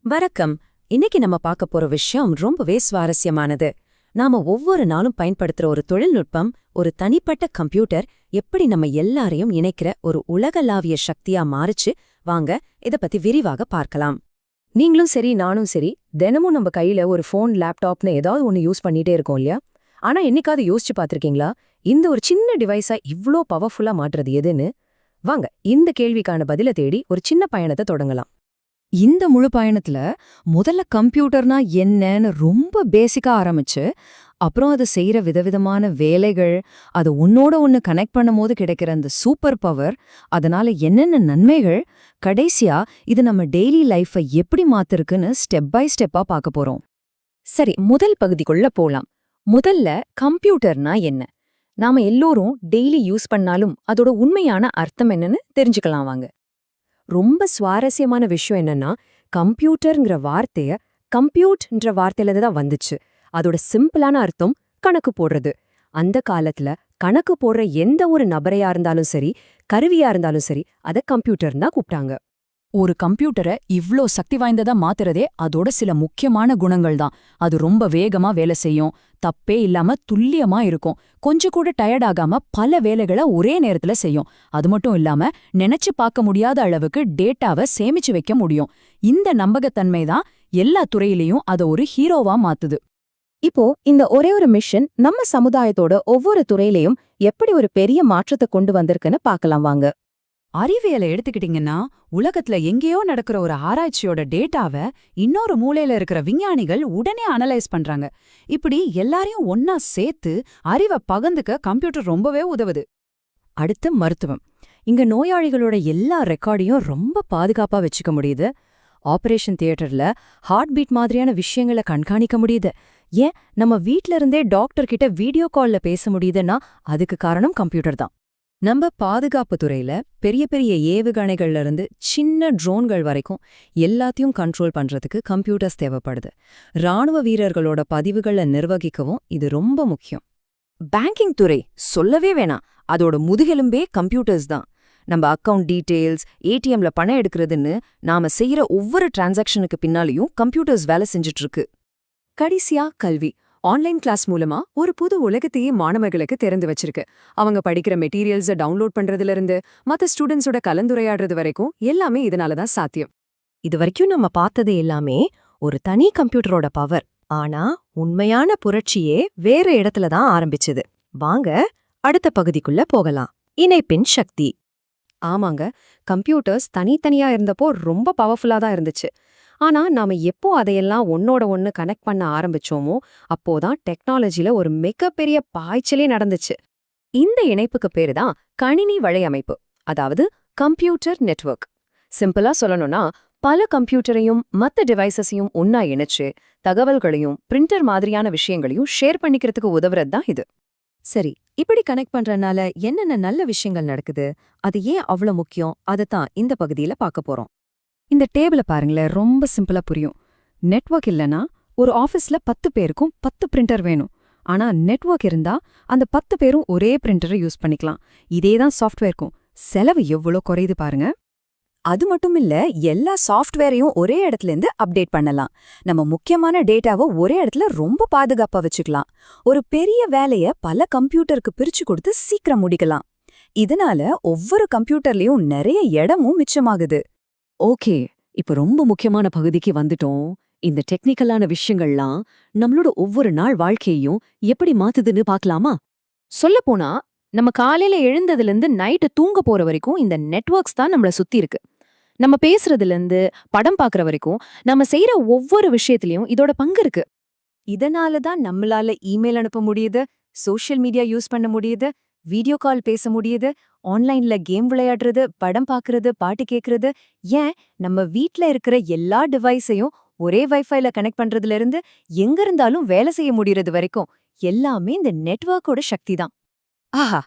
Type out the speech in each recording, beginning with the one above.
வணக்கம். இன்னைக்கு நம்ம பார்க்க போற விஷயம் ரொம்பவே சுவாரஸ்யமானது. நாம ஒவ்வொரு நாளும் பயன்படுத்துற ஒரு தொழில்நுட்பம், ஒரு தனிப்பட்ட கம்ப்யூட்டர் எப்படி நம்ம எல்லாரையும் இணைக்கிற ஒரு உலகளாவிய சக்தியா மாறுச்சு. வாங்க இத பத்தி விரிவாக பார்க்கலாம். நீங்களும் சரி நானும் சரி தினமும் நம்ம கையில ஒரு ஃபோன் லேப்டாப்னு ஏதாவது ஒன்று யூஸ் பண்ணிட்டே இருக்கோம் இல்லையா? ஆனா என்னைக்காவது யோசிச்சு பார்த்திருக்கீங்களா இந்த ஒரு சின்ன டிவைஸா இவ்ளோ பவர்ஃபுல்லா மாற்றுறது எதுன்னு? வாங்க இந்த கேள்விக்கான பதில தேடி ஒரு சின்ன பயணத்தை தொடங்கலாம். இந்த முழு பயணத்துல முதல்ல கம்ப்யூட்டர்னா என்னன்னு ரொம்ப பேசிக்கா ஆரம்பிச்சு, அப்புறம் அது செய்யற விதவிதமான வேலைகள், அது ஒன்னோட ஒன்னு கனெக்ட் பண்ணும்போது கிடைக்கிற அந்த சூப்பர் பவர், அதனால என்னென்ன நன்மைகள், கடைசியா இது நம்ம டெய்லி லைஃபை எப்படி மாத்திருக்குன்னு ஸ்டெப் பை ஸ்டெப்பா பார்க்க போறோம். சரி, முதல் பகுதிக்குள்ள போலாம். முதல்ல கம்ப்யூட்டர்னா என்ன? நாம எல்லோரும் டெய்லி யூஸ் பண்ணாலும் அதோட உண்மையான அர்த்தம் என்னன்னு தெரிஞ்சுக்கலாம் வாங்க. ரொம்ப சுவாரஸ்யமான விஷயம் என்னன்னா, கம்ப்யூட்டர்ங்கிற வார்த்தைய கம்ப்யூட்ன்ற வார்த்தையில தான் வந்துச்சு. அதோட சிம்பிளான அர்த்தம் கணக்கு போடுறது. அந்த காலத்துல கணக்கு போடுற எந்த ஒரு நபரையா இருந்தாலும் சரி, கருவியா இருந்தாலும் சரி, அத கம்ப்யூட்டர்னு தான் கூப்பிட்டாங்க. ஒரு கம்ப்யூட்டரை இவ்ளோ சக்தி வாய்ந்ததா மாத்துறதே அதோட சில முக்கியமான குணங்கள் தான். அது ரொம்ப வேகமா வேலை செய்யும், தப்பே இல்லாம துல்லியமா இருக்கும், கொஞ்சம் கூட டயர்ட் ஆகாம பல வேலைகளை ஒரே நேரத்துல செய்யும். அது மட்டும் இல்லாம நினைச்சு பார்க்க முடியாத அளவுக்கு டேட்டாவை சேமிச்சு வைக்க முடியும். இந்த நம்பகத்தன்மை தான் எல்லா துறையிலையும் அதை ஒரு ஹீரோவா மாத்துது. இப்போ இந்த ஒரே ஒரு மிஷன் நம்ம சமுதாயத்தோட ஒவ்வொரு துறையிலையும் எப்படி ஒரு பெரிய மாற்றத்தை கொண்டு வந்திருக்குன்னு பார்க்கலாம் வாங்க. அறிவியலை எடுத்துக்கிட்டீங்கன்னா, உலகத்துல எங்கேயோ நடக்கிற ஒரு ஆராய்ச்சியோட டேட்டாவை இன்னொரு மூலையில இருக்கிற விஞ்ஞானிகள் உடனே அனலைஸ் பண்றாங்க. இப்படி எல்லாரையும் ஒன்னா சேர்த்து அறிவை பகிர்ந்துக்க கம்ப்யூட்டர் ரொம்பவே உதவுது. அடுத்து மருத்துவம். இங்க நோயாளிகளோட எல்லா ரெக்கார்டையும் ரொம்ப பாதுகாப்பா வச்சுக்க முடியுது. ஆபரேஷன் தியேட்டர்ல ஹார்ட் பீட் மாதிரியான விஷயங்களை கண்காணிக்க முடியுது. ஏன் நம்ம வீட்ல இருந்தே டாக்டர் கிட்ட வீடியோ கால்ல பேச முடியுதுன்னா அதுக்கு காரணம் கம்ப்யூட்டர் தான். நம்ம பாதுகாப்பு துறையில பெரிய பெரிய ஏவுகணைகள்ல இருந்து சின்ன ட்ரோன்கள் வரைக்கும் எல்லாத்தையும் கண்ட்ரோல் பண்றதுக்கு கம்ப்யூட்டர்ஸ் தேவைப்படுது. ராணுவ வீரர்களோட பதிவுகளை நிர்வகிக்கவும் இது ரொம்ப முக்கியம். பேங்கிங் துறை சொல்லவே வேணாம், அதோட முதுகெலும்பே கம்ப்யூட்டர்ஸ் தான். நம்ம அக்கவுண்ட் டீட்டெயில்ஸ், ஏடிஎம்ல பணம் எடுக்கிறதுன்னு நாம செய்யற ஒவ்வொரு டிரான்சாக்ஷனுக்கு பின்னாலையும் கம்ப்யூட்டர்ஸ் வேலை செஞ்சுட்டு இருக்கு. கடைசியா கல்வி. ஆன்லைன் கிளாஸ் மூலமா ஒரு புது உலகத்தையே மாணவர்களுக்கு திறந்து வச்சிருக்கு. அவங்க படிக்கிற மெட்டீரியல்ஸை டவுன்லோட் பண்றதுல இருந்து மற்ற ஸ்டூடெண்ட்ஸோட கலந்துரையாடுறது வரைக்கும் எல்லாமே இதனால தான் சாத்தியம். இது வரைக்கும் நம்ம பார்த்தது எல்லாமே ஒரு தனி கம்ப்யூட்டரோட பவர். ஆனா உண்மையான புரட்சியே வேற இடத்துல தான் ஆரம்பிச்சது. வாங்க அடுத்த பகுதிக்குள்ள போகலாம். இணைப்பின் சக்தி. ஆமாங்க, கம்ப்யூட்டர்ஸ் தனித்தனியா இருந்தப்போ ரொம்ப பவர்ஃபுல்லா தான் இருந்துச்சு. ஆனா நாம எப்போ அதையெல்லாம் ஒன்னோட ஒன்னு கனெக்ட் பண்ண ஆரம்பிச்சோமோ அப்போதான் டெக்னாலஜில ஒரு மிகப்பெரிய பாய்ச்சலே நடந்துச்சு. இந்த இணைப்புக்கு பேரு தான் கணினி வலையமைப்பு, அதாவது கம்ப்யூட்டர் நெட்வொர்க். சிம்பிளா சொல்லணும்னா, பல கம்ப்யூட்டரையும் மத்த டிவைசஸையும் ஒன்னா இணைச்சு தகவல்களையும் பிரிண்டர் மாதிரியான விஷயங்களையும் ஷேர் பண்ணிக்கிறதுக்கு உதவுறது தான் இது. சரி, இப்படி கனெக்ட் பண்றதுனால என்னென்ன நல்ல விஷயங்கள் நடக்குது, அது ஏன் அவ்வளவு முக்கியம், அதைத்தான் இந்த பகுதியில பார்க்க போறோம். இந்த டேபிள பாருங்களேன், ரொம்ப சிம்பிளா புரியும். நெட்வொர்க் இல்லனா ஒரு ஆஃபீஸ்ல 10 பேருக்கும் 10 பிரிண்டர் வேணும். ஆனா நெட்வொர்க் இருந்தா அந்த 10 பேரும் ஒரே பிரிண்டரை யூஸ் பண்ணிக்கலாம். இதேதான் சாஃப்ட்வேர்க்கும். செலவு எவ்வளோ குறையுது பாருங்க. அது மட்டும் இல்ல, எல்லா சாஃப்ட்வேரையும் ஒரே இடத்துல இருந்து அப்டேட் பண்ணலாம். நம்ம முக்கியமான டேட்டாவை ஒரே இடத்துல ரொம்ப பாதுகாப்பா வச்சுக்கலாம். ஒரு பெரிய வேலைய பல கம்ப்யூட்டருக்கு பிரிச்சு கொடுத்து சீக்கிரம் முடிக்கலாம். இதனால ஒவ்வொரு கம்ப்யூட்டர்லயும் நிறைய இடமும் மிச்சமாகுது. ஓகே, இப்ப ரொம்ப முக்கியமான பகுதிக்கு வந்துட்டோம். இந்த டெக்னிக்கலான விஷயங்கள்லாம் நம்மளோட ஒவ்வொரு நாள் வாழ்க்கையையும் எப்படி மாத்துதுன்னு பார்க்கலாமா? சொல்லப்போனா, நம்ம காலையில எழுந்ததுல இருந்து நைட்டு தூங்க போற வரைக்கும் இந்த நெட்வொர்க்ஸ் தான் நம்மள சுத்தி இருக்கு. நம்ம பேசுறதுல இருந்து படம் பார்க்கற வரைக்கும் நம்ம செய்யற ஒவ்வொரு விஷயத்திலயும் இதோட பங்கு இருக்கு. இதனால தான் நம்மளால இமெயில் அனுப்ப முடியுது, சோஷியல் மீடியா யூஸ் பண்ண முடியுது, வீடியோ கால் பேச முடியுது, ஆன்லைன்ல கேம் விளையாடுறது, படம் பார்க்கறது, பாட்டு கேட்கறது, ஏன் நம்ம வீட்ல இருக்கிற எல்லா டிவைஸையும் ஒரே வைஃபைல கனெக்ட் பண்றதுல இருந்து எங்க இருந்தாலும் வேலை செய்ய முடியறது வரைக்கும் எல்லாமே இந்த நெட்வொர்க்கோட சக்தி தான். ஆஹா,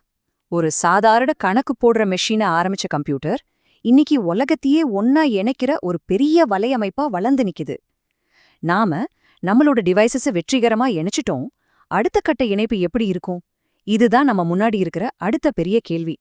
ஒரு சாதாரண கணக்கு போடுற மெஷினை ஆரம்பிச்ச கம்ப்யூட்டர் இன்னைக்கு உலகத்தையே ஒன்னா இணைக்கிற ஒரு பெரிய வலையமைப்பா வளர்ந்து நிக்குது. நாம நம்மளோட டிவைசஸை வெற்றிகரமா இணைச்சிட்டோம். அடுத்த கட்ட இணைப்பு எப்படி இருக்கும்? இதுதான் நம்ம முன்னாடி இருக்கிற அடுத்த பெரிய கேள்வி.